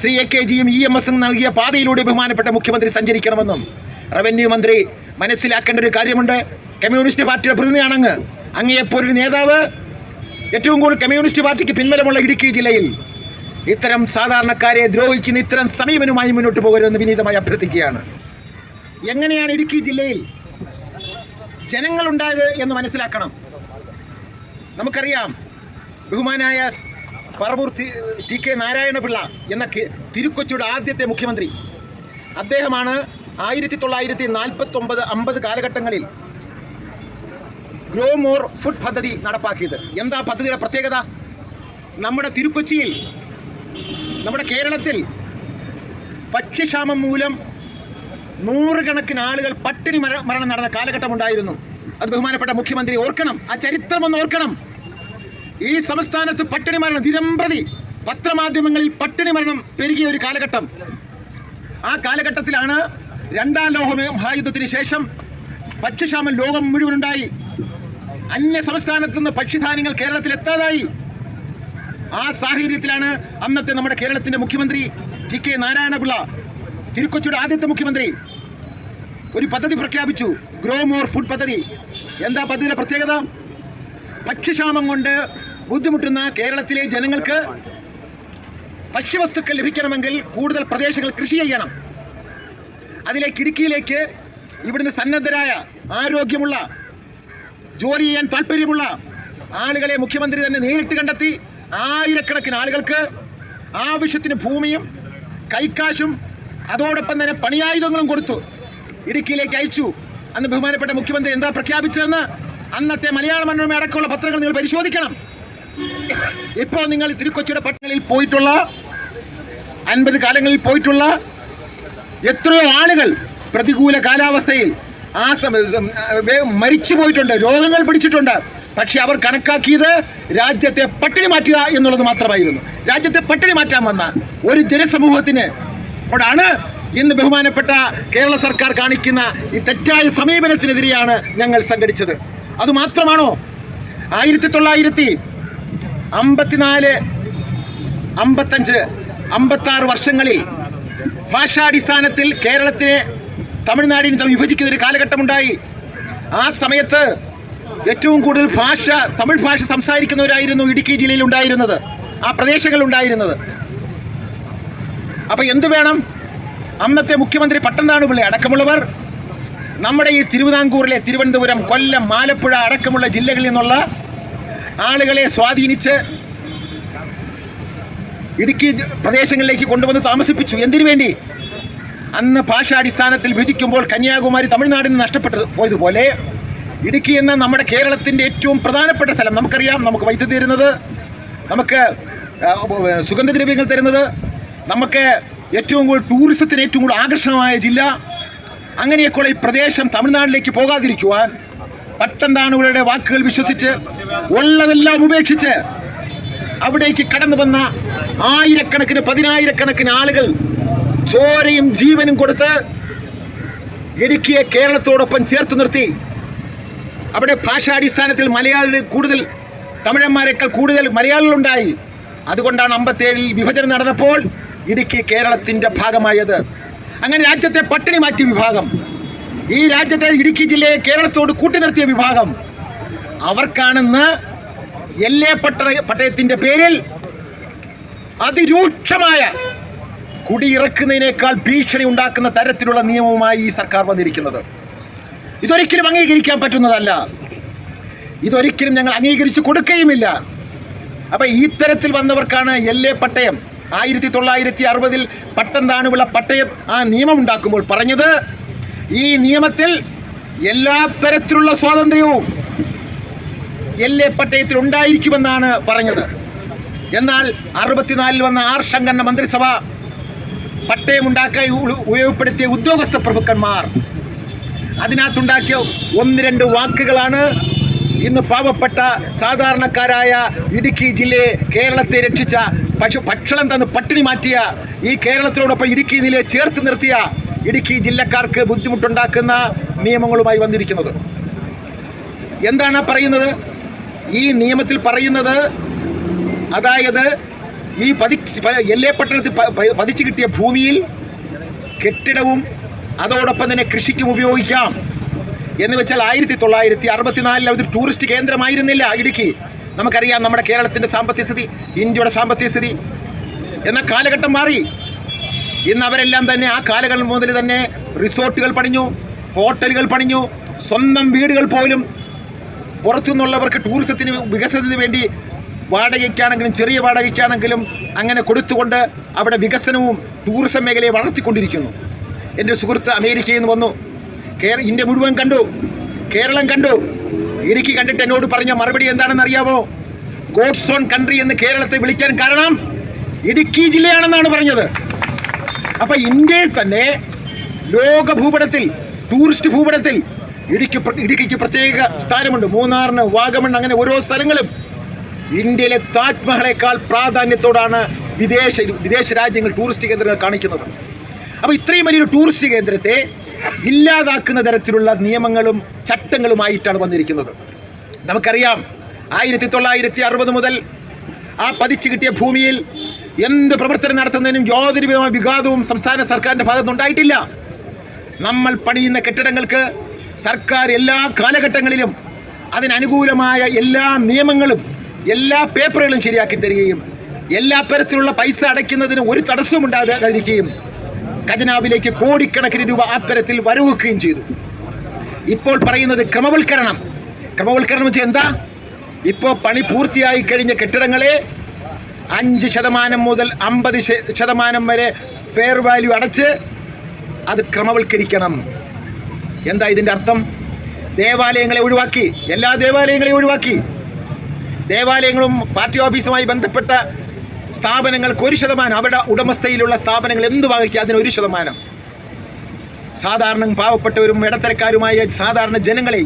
ശ്രീ AKGയും EMSും നൽകിയ പാതയിലൂടെ ബഹുമാനപ്പെട്ട മുഖ്യമന്ത്രി സഞ്ചരിക്കണമെന്നും റവന്യൂ മന്ത്രി മനസ്സിലാക്കേണ്ട ഒരു കാര്യമുണ്ട്. കമ്മ്യൂണിസ്റ്റ് പാർട്ടിയുടെ പ്രതിനിധിയാണങ്ങ്. അങ്ങയെപ്പോലൊരു നേതാവ് ഏറ്റവും കൂടുതൽ കമ്മ്യൂണിസ്റ്റ് പാർട്ടിക്ക് പിൻബലമുള്ള ഇടുക്കി ജില്ലയിൽ ഇത്തരം സാധാരണക്കാരെ ദ്രോഹിക്കുന്ന ഇത്തരം സമീപനവുമായി മുന്നോട്ട് പോകരുതെന്ന് വിനീതമായി അഭ്യർത്ഥിക്കുകയാണ്. എങ്ങനെയാണ് ഇടുക്കി ജില്ലയിൽ ജനങ്ങളുണ്ടായത് എന്ന് മനസ്സിലാക്കണം. നമുക്കറിയാം, ബഹുമാനായ പറവൂർ TK നാരായണപിള്ള എന്ന തിരുക്കൊച്ചിയുടെ ആദ്യത്തെ മുഖ്യമന്ത്രി. അദ്ദേഹമാണ് 1949-50 കാലഘട്ടങ്ങളിൽ ഗ്രോ മോർ ഫുഡ് പദ്ധതി നടപ്പാക്കിയത്. എന്താ പദ്ധതിയുടെ പ്രത്യേകത? നമ്മുടെ തിരുക്കൊച്ചിയിൽ, നമ്മുടെ കേരളത്തിൽ ഭക്ഷ്യക്ഷാമം മൂലം നൂറുകണക്കിന് ആളുകൾ പട്ടിണി മരണം നടന്ന കാലഘട്ടമുണ്ടായിരുന്നു. അത് ബഹുമാനപ്പെട്ട മുഖ്യമന്ത്രി ഓർക്കണം. ആ ചരിത്രമൊന്ന് ഓർക്കണം. ഈ സംസ്ഥാനത്ത് പട്ടിണി മരണം ദിനംപ്രതി പത്രമാധ്യമങ്ങളിൽ പട്ടിണി മരണം പെരുകിയ ഒരു കാലഘട്ടം. ആ കാലഘട്ടത്തിലാണ് രണ്ടാം ലോക മഹായുദ്ധത്തിന് ശേഷം ഭക്ഷ്യക്ഷാമം ലോകം മുഴുവനുണ്ടായി. അന്യ സംസ്ഥാനത്ത് നിന്ന് ഭക്ഷ്യധാന്യങ്ങൾ കേരളത്തിൽ എത്താതായി. ആ സാഹചര്യത്തിലാണ് അന്നത്തെ നമ്മുടെ കേരളത്തിൻ്റെ മുഖ്യമന്ത്രി TK നാരായണപിള്ള, തിരുക്കൊച്ചിയുടെ ആദ്യത്തെ മുഖ്യമന്ത്രി, ഒരു പദ്ധതി പ്രഖ്യാപിച്ചു, ഗ്രോ മോർ ഫുഡ് പദ്ധതി. എന്താ പദ്ധതിയുടെ പ്രത്യേകത? ഭക്ഷ്യക്ഷാമം കൊണ്ട് ബുദ്ധിമുട്ടുന്ന കേരളത്തിലെ ജനങ്ങൾക്ക് ഭക്ഷ്യവസ്തുക്കൾ ലഭിക്കണമെങ്കിൽ കൂടുതൽ പ്രദേശങ്ങൾ കൃഷി ചെയ്യണം. അതിലേക്ക് ഇടുക്കിയിലേക്ക് ഇവിടുന്ന് സന്നദ്ധരായ, ആരോഗ്യമുള്ള, ജോലി ചെയ്യാൻ താല്പര്യമുള്ള ആളുകളെ മുഖ്യമന്ത്രി തന്നെ നേരിട്ട് കണ്ടെത്തി ആയിരക്കണക്കിന് ആളുകൾക്ക് ആവശ്യത്തിന് ഭൂമിയും കൈക്കാശും അതോടൊപ്പം തന്നെ പണിയായുധങ്ങളും കൊടുത്തു ഇടുക്കിയിലേക്ക് അയച്ചു. അന്ന് ബഹുമാനപ്പെട്ട മുഖ്യമന്ത്രി എന്താ പ്രഖ്യാപിച്ചതെന്ന് അന്നത്തെ മലയാള മനോരമ അടക്കമുള്ള പത്രങ്ങൾ നിങ്ങൾ പരിശോധിക്കണം. ഇപ്പോൾ നിങ്ങൾ തിരുക്കൊച്ചിയുടെ പട്ടണങ്ങളിൽ പോയിട്ടുള്ള 50 കാലങ്ങളിൽ പോയിട്ടുള്ള എത്രയോ ആളുകൾ പ്രതികൂല കാലാവസ്ഥയിൽ മരിച്ചു പോയിട്ടുണ്ട്, രോഗങ്ങൾ പിടിച്ചിട്ടുണ്ട്. പക്ഷെ അവർ കണക്കാക്കിയത് രാജ്യത്തെ പട്ടിണി മാറ്റുക എന്നുള്ളത് മാത്രമായിരുന്നു. രാജ്യത്തെ പട്ടിണി മാറ്റാൻ വന്ന ഒരു ജനസമൂഹത്തിന് ോടാണ് ഇന്ന് ബഹുമാനപ്പെട്ട കേരള സർക്കാർ കാണിക്കുന്ന ഈ തെറ്റായ സമീപനത്തിനെതിരെയാണ് ഞങ്ങൾ സംഘടിച്ചത്. അതുമാത്രമാണോ? 1954, 55, 56 വർഷങ്ങളിൽ ഭാഷാടിസ്ഥാനത്തിൽ കേരളത്തിനെ തമിഴ്നാടിനെ വിഭജിക്കുന്ന ഒരു കാലഘട്ടമുണ്ടായി. ആ സമയത്ത് ഏറ്റവും കൂടുതൽ തമിഴ് ഭാഷ സംസാരിക്കുന്നവരായിരുന്നു ഇടുക്കി ജില്ലയിൽ ഉണ്ടായിരുന്നത്, ആ പ്രദേശങ്ങളിൽ ഉണ്ടായിരുന്നത്. അപ്പോൾ എന്ത് വേണം? അന്നത്തെ മുഖ്യമന്ത്രി പട്ടംതാണുപിള്ള അടക്കമുള്ളവർ നമ്മുടെ ഈ തിരുവിതാംകൂറിലെ തിരുവനന്തപുരം, കൊല്ലം, ആലപ്പുഴ അടക്കമുള്ള ജില്ലകളിൽ നിന്നുള്ള ആളുകളെ സ്വാധീനിച്ച് ഇടുക്കി പ്രദേശങ്ങളിലേക്ക് കൊണ്ടുവന്ന് താമസിപ്പിച്ചു. എന്തിനു വേണ്ടി? അന്ന് ഭാഷാടിസ്ഥാനത്തിൽ വിഭജിക്കുമ്പോൾ കന്യാകുമാരി തമിഴ്നാടിന് നഷ്ടപ്പെട്ടു പോയതുപോലെ ഇടുക്കി എന്ന നമ്മുടെ കേരളത്തിൻ്റെ ഏറ്റവും പ്രധാനപ്പെട്ട സ്ഥലം, നമുക്കറിയാം, നമുക്ക് വൈദ്യുതി തരുന്നത്, നമുക്ക് സുഗന്ധദ്രവ്യങ്ങൾ തരുന്നത്, നമുക്ക് ഏറ്റവും കൂടുതൽ ടൂറിസത്തിന് ഏറ്റവും കൂടുതൽ ആകർഷണമായ ജില്ല, അങ്ങനെയൊക്കെയുള്ള ഈ പ്രദേശം തമിഴ്നാട്ടിലേക്ക് പോകാതിരിക്കുവാൻ പട്ടംതാണുകളുടെ വാക്കുകൾ വിശ്വസിച്ച് ഉള്ളതെല്ലാം ഉപേക്ഷിച്ച് അവിടേക്ക് കടന്നു വന്ന ആയിരക്കണക്കിന്, 10,000-കണക്കിന് ആളുകൾ ചോരയും ജീവനും കൊടുത്ത് ഇടുക്കിയെ കേരളത്തോടൊപ്പം ചേർത്ത് നിർത്തി. അവിടെ ഭാഷാടിസ്ഥാനത്തിൽ മലയാളികൾ കൂടുതൽ, തമിഴന്മാരെക്കാൾ കൂടുതൽ മലയാളികളുണ്ടായി. അതുകൊണ്ടാണ് 57-ൽ വിഭജനം നടന്നപ്പോൾ ഇടുക്കി കേരളത്തിൻ്റെ ഭാഗമായത്. അങ്ങനെ രാജ്യത്തെ പട്ടിണി മാറ്റിയ വിഭാഗം, ഈ രാജ്യത്തെ ഇടുക്കി ജില്ലയെ കേരളത്തോട് കൂട്ടി നിർത്തിയ വിഭാഗം, അവർക്കാണെന്ന് പട്ടയത്തിൻ്റെ പേരിൽ അതിരൂക്ഷമായ കുടിയിറക്കുന്നതിനേക്കാൾ ഭീഷണി ഉണ്ടാക്കുന്ന തരത്തിലുള്ള നിയമവുമായി ഈ സർക്കാർ വന്നിരിക്കുന്നത്. ഇതൊരിക്കലും അംഗീകരിക്കാൻ പറ്റുന്നതല്ല. ഇതൊരിക്കലും ഞങ്ങൾ അംഗീകരിച്ചു കൊടുക്കുകയുമില്ല. അപ്പം ഈ തരത്തിൽ വന്നവർക്കാണ് പട്ടയം 1960-ൽ പട്ടംതാണുപിള്ള പട്ടയം ആ നിയമം ഉണ്ടാക്കുമ്പോൾ പറഞ്ഞത്, ഈ നിയമത്തിൽ എല്ലാ തരത്തിലുള്ള സ്വാതന്ത്ര്യവും പട്ടയത്തിൽ ഉണ്ടായിരിക്കുമെന്നാണ് പറഞ്ഞത്. എന്നാൽ 64-ൽ വന്ന R. ശങ്കറിന്റെ മന്ത്രിസഭ പട്ടയമുണ്ടാക്കാൻ ഉപയോഗപ്പെടുത്തിയ ഉദ്യോഗസ്ഥ പ്രഭുക്കന്മാർ അതിനകത്തുണ്ടാക്കിയ 1-2 വാക്കുകളാണ് ഇന്ന് പാവപ്പെട്ട സാധാരണക്കാരായ ഇടുക്കി ജില്ലയെ, കേരളത്തെ രക്ഷിച്ച, ഭക്ഷണം തന്ന് പട്ടിണി മാറ്റിയ, ഈ കേരളത്തിനോടൊപ്പം ഇടുക്കി ജില്ലയെ ചേർത്ത് നിർത്തിയ ഇടുക്കി ജില്ലക്കാർക്ക് ബുദ്ധിമുട്ടുണ്ടാക്കുന്ന നിയമങ്ങളുമായി വന്നിരിക്കുന്നത്. എന്താണ് പറയുന്നത്? ഈ നിയമത്തിൽ പറയുന്നത്, അതായത് ഈ എല്ലേ പട്ടണത്തിൽ പതിച്ചു കിട്ടിയ ഭൂമിയിൽ കെട്ടിടവും അതോടൊപ്പം തന്നെ കൃഷിക്കും ഉപയോഗിക്കാം എന്ന് വെച്ചാൽ 1964 അതൊരു ടൂറിസ്റ്റ് കേന്ദ്രമായിരുന്നില്ല ഇടുക്കി. നമുക്കറിയാം നമ്മുടെ കേരളത്തിൻ്റെ സാമ്പത്തിക സ്ഥിതി, ഇന്ത്യയുടെ സാമ്പത്തിക സ്ഥിതി എന്ന കാലഘട്ടം മാറി. ഇന്ന് അവരെല്ലാം തന്നെ ആ കാലഘട്ടം മുതൽ തന്നെ റിസോർട്ടുകൾ പണിഞ്ഞു, ഹോട്ടലുകൾ പണിഞ്ഞു, സ്വന്തം വീടുകൾ പോലും പുറത്തുനിന്നുള്ളവർക്ക് ടൂറിസത്തിന് വികസനത്തിന് വേണ്ടി വാടകയ്ക്കാണെങ്കിലും ചെറിയ വാടകയ്ക്കാണെങ്കിലും അങ്ങനെ കൊടുത്തുകൊണ്ട് അവിടെ വികസനവും ടൂറിസം മേഖലയെ വളർത്തിക്കൊണ്ടിരിക്കുന്നു. എൻ്റെ സുഹൃത്ത് അമേരിക്കയിൽ നിന്ന് വന്നു, ഇന്ത്യ മുഴുവൻ കണ്ടു, കേരളം കണ്ടു, ഇടുക്കി കണ്ടിട്ട് എന്നോട് പറഞ്ഞ മറുപടി എന്താണെന്ന് അറിയാമോ? ഗോഡ്സ് ഓൺ കൺട്രി എന്ന് കേരളത്തെ വിളിക്കാൻ കാരണം ഇടുക്കി ജില്ലയാണെന്നാണ് പറഞ്ഞത്. അപ്പം ഇന്ത്യയിൽ തന്നെ ലോക ഭൂപടത്തിൽ, ടൂറിസ്റ്റ് ഭൂപടത്തിൽ ഇടുക്കിക്ക് പ്രത്യേക സ്ഥാനമുണ്ട്. മൂന്നാറിന്, വാഗമൺ, അങ്ങനെ ഓരോ സ്ഥലങ്ങളും ഇന്ത്യയിലെ താജ്മഹലേക്കാൾ പ്രാധാന്യത്തോടാണ് വിദേശ രാജ്യങ്ങൾ ടൂറിസ്റ്റ് കേന്ദ്രങ്ങൾ കാണിക്കുന്നത്. അപ്പോൾ ഇത്രയും വലിയൊരു ടൂറിസ്റ്റ് കേന്ദ്രത്തെ ഇല്ലാതാക്കുന്ന തരത്തിലുള്ള നിയമങ്ങളും ചട്ടങ്ങളുമായിട്ടാണ് വന്നിരിക്കുന്നത്. നമുക്കറിയാം 1960 മുതൽ ആ പതിച്ചു കിട്ടിയ ഭൂമിയിൽ എന്ത് പ്രവർത്തനം നടത്തുന്നതിനും യാതൊരു വിധമായ വിഘാതവും സംസ്ഥാന സർക്കാരിൻ്റെ ഭാഗത്തുനിന്നുണ്ടായിട്ടില്ല. നമ്മൾ പണിയുന്ന കെട്ടിടങ്ങൾക്ക് സർക്കാർ എല്ലാ കാലഘട്ടങ്ങളിലും അതിനനുകൂലമായ എല്ലാ നിയമങ്ങളും എല്ലാ പേപ്പറുകളും ശരിയാക്കി തരികയും എല്ലാ തരത്തിലുള്ള പൈസ അടയ്ക്കുന്നതിന് ഒരു തടസ്സവും ഉണ്ടാകാതിരിക്കുകയും ഖജനാവിലേക്ക് കോടിക്കണക്കിന് രൂപ ആ തരത്തിൽ വരവുകയും ചെയ്തു. ഇപ്പോൾ പറയുന്നത് ക്രമവൽക്കരണം വെച്ചാൽ എന്താ? ഇപ്പോൾ പണി പൂർത്തിയായി കഴിഞ്ഞ കെട്ടിടങ്ങളെ 5% മുതൽ 50% വരെ ഫെയർ വാല്യൂ അടച്ച് അത് ക്രമവൽക്കരിക്കണം. എന്താ ഇതിൻ്റെ അർത്ഥം? ദേവാലയങ്ങളെ ഒഴിവാക്കി, എല്ലാ ദേവാലയങ്ങളെയും ഒഴിവാക്കി. ദേവാലയങ്ങളും പാർട്ടി ഓഫീസുമായി ബന്ധപ്പെട്ട സ്ഥാപനങ്ങൾക്ക് 1%, അവരുടെ ഉടമസ്ഥയിലുള്ള സ്ഥാപനങ്ങൾ എന്ത് വാങ്ങിക്കുക അതിന് 1%. സാധാരണ പാവപ്പെട്ടവരും ഇടത്തരക്കാരുമായ സാധാരണ ജനങ്ങളെ,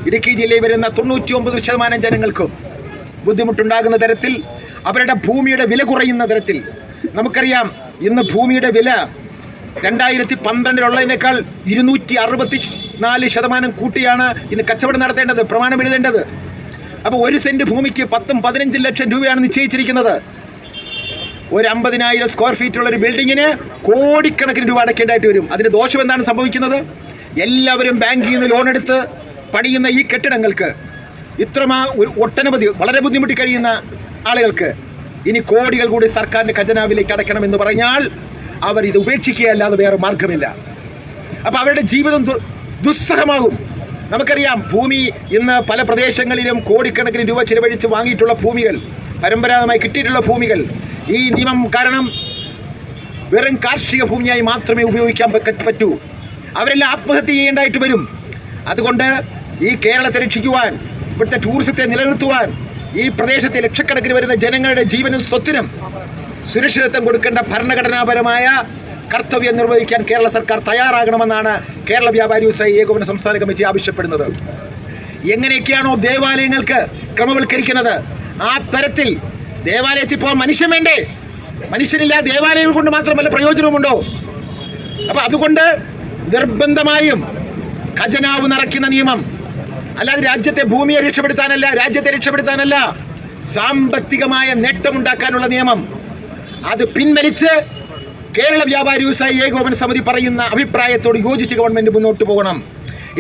ഇടുക്കി ജില്ലയിൽ വരുന്ന 99% ജനങ്ങൾക്കും ബുദ്ധിമുട്ടുണ്ടാകുന്ന തരത്തിൽ, അവരുടെ ഭൂമിയുടെ വില കുറയുന്ന തരത്തിൽ. നമുക്കറിയാം ഇന്ന് ഭൂമിയുടെ വില 2012 264% കൂട്ടിയാണ് ഇന്ന് കച്ചവടം നടത്തേണ്ടത്, പ്രമാണം എഴുതേണ്ടത്. അപ്പോൾ 1 സെൻറ്റ് ഭൂമിക്ക് 10-15 ലക്ഷം രൂപയാണ് നിശ്ചയിച്ചിരിക്കുന്നത്. ഒരു 50,000 സ്ക്വയർ ഫീറ്റുള്ള ഒരു ബിൽഡിങ്ങിന് കോടിക്കണക്കിന് രൂപ അടയ്ക്കേണ്ടതായിട്ട് വരും. അതിന് ദോഷം എന്താണ് സംഭവിക്കുന്നത്? എല്ലാവരും ബാങ്കിൽ നിന്ന് ലോൺ എടുത്ത് പണിയുന്ന ഈ കെട്ടിടങ്ങൾക്ക് ഒട്ടനവധി വളരെ ബുദ്ധിമുട്ടി കഴിയുന്ന ആളുകൾക്ക് ഇനി കോടികൾ കൂടി സർക്കാരിൻ്റെ ഖജനാവിലേക്ക് അടയ്ക്കണമെന്ന് പറഞ്ഞാൽ അവർ ഇത് ഉപേക്ഷിക്കുകയല്ലാതെ വേറെ മാർഗമില്ല. അപ്പോൾ അവരുടെ ജീവിതം ദുസ്സഹമാകും. നമുക്കറിയാം ഭൂമി ഇന്ന് പല പ്രദേശങ്ങളിലും കോടിക്കണക്കിന് രൂപ ചിലവഴിച്ച് വാങ്ങിയിട്ടുള്ള ഭൂമികൾ, പരമ്പരാഗതമായി കിട്ടിയിട്ടുള്ള ഭൂമികൾ ഈ നിയമം കാരണം വെറും കാർഷിക ഭൂമിയായി മാത്രമേ ഉപയോഗിക്കാൻ പറ്റൂ. അവരെല്ലാം ആത്മഹത്യ ചെയ്യേണ്ടതായിട്ട് വരും. അതുകൊണ്ട് ഈ കേരളത്തെ രക്ഷിക്കുവാൻ, ഇവിടുത്തെ ടൂറിസത്തെ നിലനിർത്തുവാൻ, ഈ പ്രദേശത്തെ ലക്ഷക്കണക്കിന് വരുന്ന ജനങ്ങളുടെ ജീവനും സ്വത്തിനും സുരക്ഷിതത്വം കൊടുക്കേണ്ട ഭരണഘടനാപരമായ കർത്തവ്യം നിർവഹിക്കാൻ കേരള സർക്കാർ തയ്യാറാകണമെന്നാണ് കേരള വ്യാപാരി വ്യവസായി ഏകോപന സംസ്ഥാന കമ്മിറ്റി ആവശ്യപ്പെടുന്നത്. എങ്ങനെയൊക്കെയാണോ ദേവാലയങ്ങൾക്ക് ക്രമവൽക്കരിക്കുന്നത്, ആ തരത്തിൽ ദേവാലയത്തിൽ പോകാൻ മനുഷ്യൻ വേണ്ടേ? മനുഷ്യനില്ല ദേവാലയങ്ങൾ കൊണ്ട് മാത്രമല്ല പ്രയോജനവുമുണ്ടോ? അപ്പോൾ അതുകൊണ്ട് നിർബന്ധമായും ഖജനാവ് നിറയ്ക്കുന്ന നിയമം, അല്ലാതെ രാജ്യത്തെ ഭൂമിയെ രക്ഷപ്പെടുത്താനല്ല, രാജ്യത്തെ രക്ഷപ്പെടുത്താനല്ല, സാമ്പത്തികമായ നേട്ടമുണ്ടാക്കാനുള്ള നിയമം, അത് പിൻവലിച്ച് കേരള വ്യാപാരി വ്യവസായി ഏകോപന സമിതി പറയുന്ന അഭിപ്രായത്തോട് യോജിച്ച് ഗവൺമെൻറ് മുന്നോട്ട് പോകണം.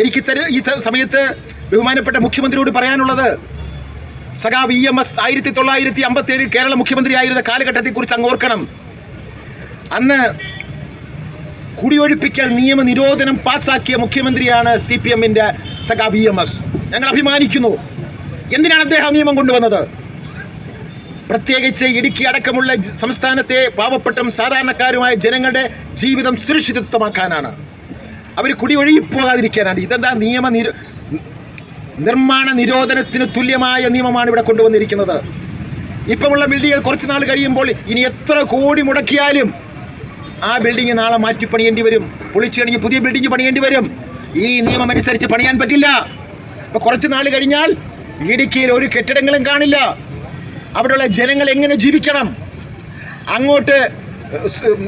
എനിക്ക് ഈ സമയത്ത് ബഹുമാനപ്പെട്ട മുഖ്യമന്ത്രിയോട് പറയാനുള്ളത്, സഖാവ് EMS 1957 കേരള മുഖ്യമന്ത്രിയായിരുന്ന കാലഘട്ടത്തെക്കുറിച്ച് അങ്ങ് ഓർക്കണം. അന്ന് കുടിയൊഴിപ്പിക്കൽ നിയമ നിരോധനം പാസ്സാക്കിയ മുഖ്യമന്ത്രിയാണ് CPM-ൻ്റെ സഖാവ് EMS. ഞങ്ങൾ അഭിമാനിക്കുന്നു. എന്തിനാണ് അദ്ദേഹം നിയമം കൊണ്ടുവന്നത്? പ്രത്യേകിച്ച് ഇടുക്കി അടക്കമുള്ള സംസ്ഥാനത്തെ പാവപ്പെട്ട സാധാരണക്കാരുമായ ജനങ്ങളുടെ ജീവിതം സുരക്ഷിതത്വമാക്കാനാണ്, അവർ കുടിയൊഴിപ്പോകാതിരിക്കാനാണ്. ഇതെന്താ നിർമ്മാണ നിരോധനത്തിന് തുല്യമായ നിയമമാണ് ഇവിടെ കൊണ്ടുവന്നിരിക്കുന്നത്. ഇപ്പമുള്ള ബിൽഡിങ്ങുകൾ കുറച്ച് നാൾ കഴിയുമ്പോൾ ഇനി എത്ര കോടി മുടക്കിയാലും ആ ബിൽഡിങ് നാളെ മാറ്റി പണിയേണ്ടി വരും, പൊളിച്ചു കഴിഞ്ഞ് പുതിയ ബിൽഡിങ് പണിയേണ്ടി വരും. ഈ നിയമം അനുസരിച്ച് പണിയാൻ പറ്റില്ല. അപ്പോൾ കുറച്ച് നാൾ കഴിഞ്ഞാൽ ഇടുക്കിയിൽ ഒരു കെട്ടിടങ്ങളും കാണില്ല. അവിടെയുള്ള ജനങ്ങൾ എങ്ങനെ ജീവിക്കണം? അങ്ങോട്ട്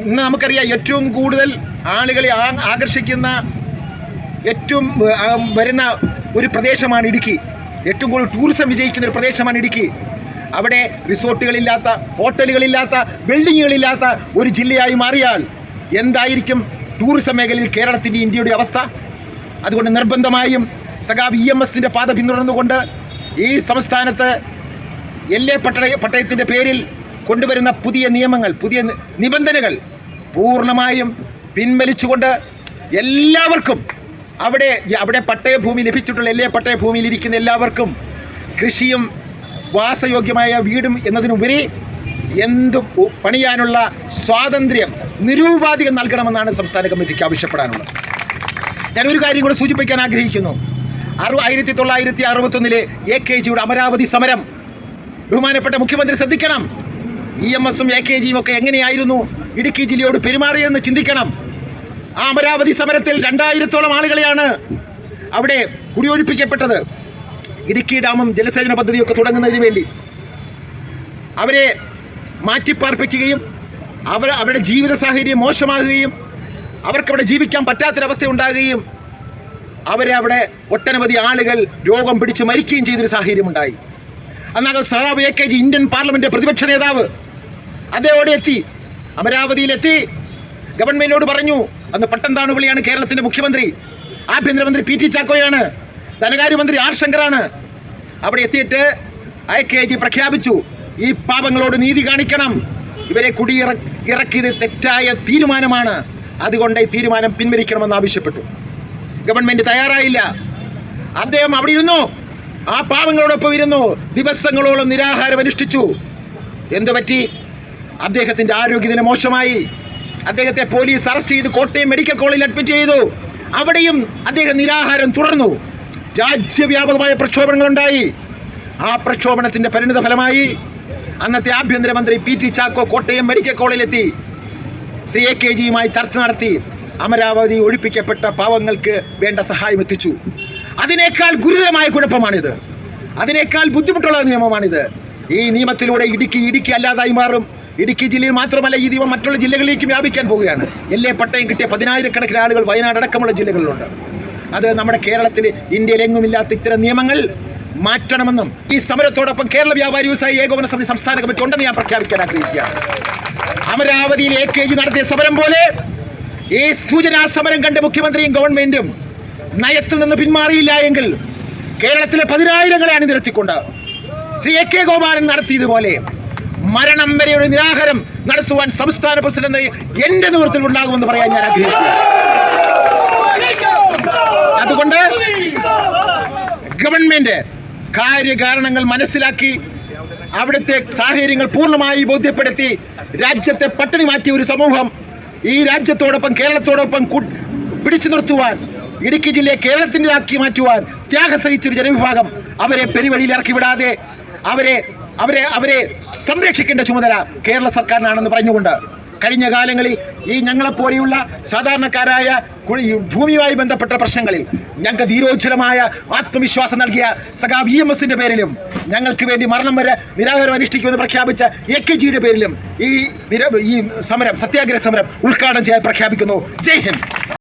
ഇന്ന് നമുക്കറിയാം ഏറ്റവും കൂടുതൽ ആളുകളെ ആകർഷിക്കുന്ന ഏറ്റവും വരുന്ന ഒരു പ്രദേശമാണ് ഇടുക്കി. ഏറ്റവും കൂടുതൽ ടൂറിസം വിജയിക്കുന്ന ഒരു പ്രദേശമാണ് ഇടുക്കി. അവിടെ റിസോർട്ടുകളില്ലാത്ത, ഹോട്ടലുകളില്ലാത്ത, ബിൽഡിങ്ങുകളില്ലാത്ത ഒരു ജില്ലയായി മാറിയാൽ എന്തായിരിക്കും ടൂറിസം മേഖലയിൽ കേരളത്തിൻ്റെ, ഇന്ത്യയുടെ അവസ്ഥ? അതുകൊണ്ട് നിർബന്ധമായും സഖാവ് EMSന്റെ പാത പിന്തുടർന്നുകൊണ്ട് ഈ സംസ്ഥാനത്ത് LA പട്ടയത്തിൻ്റെ പേരിൽ കൊണ്ടുവരുന്ന പുതിയ നിയമങ്ങൾ, പുതിയ നിബന്ധനകൾ പൂർണ്ണമായും പിൻവലിച്ചുകൊണ്ട് എല്ലാവർക്കും അവിടെ പട്ടയഭൂമി ലഭിച്ചിട്ടുള്ള LA പട്ടയഭൂമിയിൽ ഇരിക്കുന്ന എല്ലാവർക്കും കൃഷിയും വാസയോഗ്യമായ വീടും എന്നതിനുപരി എന്തും പണിയാനുള്ള സ്വാതന്ത്ര്യം നിരുപാധികം നൽകണമെന്നാണ് സംസ്ഥാന കമ്മിറ്റിക്ക് ആവശ്യപ്പെടാനുള്ളത്. ഞാനൊരു കാര്യം കൂടെ സൂചിപ്പിക്കാൻ ആഗ്രഹിക്കുന്നു. 1961 AKGയുടെ അമരാവതി സമരം ബഹുമാനപ്പെട്ട മുഖ്യമന്ത്രി ശ്രദ്ധിക്കണം. EMSഉം AKGയും ഒക്കെ എങ്ങനെയായിരുന്നു ഇടുക്കി ജില്ലയോട് പെരുമാറിയെന്ന് ചിന്തിക്കണം. ആ അമരാവതി സമരത്തിൽ 2000-ഓളം ആളുകളെയാണ് അവിടെ കുടിയൊഴിപ്പിക്കപ്പെട്ടത്. ഇടുക്കി ഡാമും ജലസേചന പദ്ധതിയൊക്കെ തുടങ്ങുന്നതിന് വേണ്ടി അവരെ മാറ്റിപ്പാർപ്പിക്കുകയും അവരുടെ ജീവിത സാഹചര്യം മോശമാകുകയും അവർക്കവിടെ ജീവിക്കാൻ പറ്റാത്തൊരവസ്ഥ ഉണ്ടാകുകയും അവിടെ ഒട്ടനവധി ആളുകൾ രോഗം പിടിച്ച് മരിക്കുകയും ചെയ്തൊരു സാഹചര്യമുണ്ടായി. എന്നാൽ സഖാവ് AKG ഇന്ത്യൻ പാർലമെന്റ് പ്രതിപക്ഷ നേതാവ് അതോടെ എത്തി, അമരാവതിയിലെത്തി, ഗവൺമെന്റിനോട് പറഞ്ഞു. അന്ന് പട്ടംതാണു വിളിയാണ് കേരളത്തിന്റെ മുഖ്യമന്ത്രി, ആഭ്യന്തരമന്ത്രി PT ചാക്കോയാണ്, ധനകാര്യമന്ത്രി R ശങ്കറാണ്. അവിടെ എത്തിയിട്ട് AKG പ്രഖ്യാപിച്ചു, ഈ പാവങ്ങളോട് നീതി കാണിക്കണം, ഇവരെ ഇറക്കിയത് തെറ്റായ തീരുമാനമാണ്, അതുകൊണ്ട് ഈ തീരുമാനം പിൻവലിക്കണമെന്ന് ആവശ്യപ്പെട്ടു. ഗവൺമെന്റ് തയ്യാറായില്ല. അദ്ദേഹം അവിടെ ഇരുന്നു, ആ പാവങ്ങളോടൊപ്പം ഇരുന്നു, ദിവസങ്ങളോളം നിരാഹാരം അനുഷ്ഠിച്ചു. എന്തു പറ്റി? അദ്ദേഹത്തിൻ്റെ ആരോഗ്യനില മോശമായി. അദ്ദേഹത്തെ പോലീസ് അറസ്റ്റ് ചെയ്ത് കോട്ടയം മെഡിക്കൽ കോളേജിൽ അഡ്മിറ്റ് ചെയ്തു. അവിടെയും അദ്ദേഹം നിരാഹാരം തുടർന്നു. രാജ്യവ്യാപകമായ പ്രക്ഷോഭങ്ങളുണ്ടായി. ആ പ്രക്ഷോഭണത്തിൻ്റെ പരിണിത ഫലമായി അന്നത്തെ ആഭ്യന്തരമന്ത്രി PT ചാക്കോ കോട്ടയം മെഡിക്കൽ കോളേജിലെത്തി AKGയുമായി ചർച്ച നടത്തി. അമരാവതി ഒഴിപ്പിക്കപ്പെട്ട പാവങ്ങൾക്ക് വേണ്ട സഹായം എത്തിച്ചു. അതിനേക്കാൾ ഗുരുതരമായ കുഴപ്പമാണിത്, അതിനേക്കാൾ ബുദ്ധിമുട്ടുള്ള നിയമമാണിത്. ഈ നിയമത്തിലൂടെ ഇടുക്കി അല്ലാതായി മാറും. ഇടുക്കി ജില്ലയിൽ മാത്രമല്ല, ഈ നിയമം മറ്റുള്ള ജില്ലകളിലേക്ക് വ്യാപിക്കാൻ പോവുകയാണ്. LA പട്ടയം കിട്ടിയ 10,000-കണക്കിന് ആളുകൾ വയനാട് അടക്കമുള്ള ജില്ലകളിലുണ്ട്. അത് നമ്മുടെ കേരളത്തിൽ, ഇന്ത്യയിലെങ്ങുമില്ലാത്ത ഇത്തരം നിയമങ്ങൾ മാറ്റണമെന്നും ഈ സമരത്തോടൊപ്പം കേരള വ്യാപാരി വ്യവസായി ഏകോപന സമിതി സംസ്ഥാന കമ്മിറ്റി ഉണ്ടെന്ന് ഞാൻ പ്രഖ്യാപിക്കാൻ ആഗ്രഹിക്കുകയാണ്. അമരാവതിയിൽ AKG നടത്തിയ സമരം പോലെ ഈ സൂചനാ സമരം കണ്ട് മുഖ്യമന്ത്രിയും ഗവൺമെന്റും നയത്തിൽ നിന്ന് പിന്മാറിയില്ല എങ്കിൽ കേരളത്തിലെ 10,000-ങ്ങളെ അണിനിരത്തിക്കൊണ്ട് AK ഗോപാലൻ നടത്തിയതുപോലെ മരണം വരെയുള്ള നിരാഹാരം നടത്തുവാൻ സംസ്ഥാന പ്രസിഡന്റ് എന്റെ നേതൃത്വത്തിൽ ഉണ്ടാകുമെന്ന് പറയാൻ ഞാൻ ആഗ്രഹിക്കുന്നു. അതുകൊണ്ട് ഗവൺമെന്റ് കാര്യകാരണങ്ങൾ മനസ്സിലാക്കി അവിടുത്തെ സാഹചര്യങ്ങൾ പൂർണ്ണമായി ബോധ്യപ്പെടുത്തി രാജ്യത്തെ പട്ടിണി മാറ്റിയ ഒരു സമൂഹം ഈ രാജ്യത്തോടൊപ്പം കേരളത്തോടൊപ്പം പിടിച്ചു നിർത്തുവാൻ, ഇടുക്കി ജില്ലയെ കേരളത്തിൻ്റെതാക്കി മാറ്റുവാൻ ത്യാഗം സഹിച്ചൊരു ജനവിഭാഗം അവരെ പെരുവഴിയിൽ ഇറക്കി വിടാതെ അവരെ സംരക്ഷിക്കേണ്ട ചുമതല കേരള സർക്കാരിനാണെന്ന് പറഞ്ഞുകൊണ്ട് കഴിഞ്ഞ കാലങ്ങളിൽ ഈ ഞങ്ങളെപ്പോലെയുള്ള സാധാരണക്കാരായ ഭൂമിയുമായി ബന്ധപ്പെട്ട പ്രശ്നങ്ങളിൽ ഞങ്ങൾക്ക് ധീരോജ്വലമായ ആത്മവിശ്വാസം നൽകിയ സഖാവ് EMSന്റെ പേരിലും ഞങ്ങൾക്ക് വേണ്ടി മരണം വരെ നിരാഹാരം അനുഷ്ഠിക്കുമെന്ന് പ്രഖ്യാപിച്ച AKGയുടെ പേരിലും ഈ സമരം, സത്യാഗ്രഹ സമരം ഉദ്ഘാടനം ചെയ്യാൻ പ്രഖ്യാപിക്കുന്നു. ജയ് ഹിന്ദ്.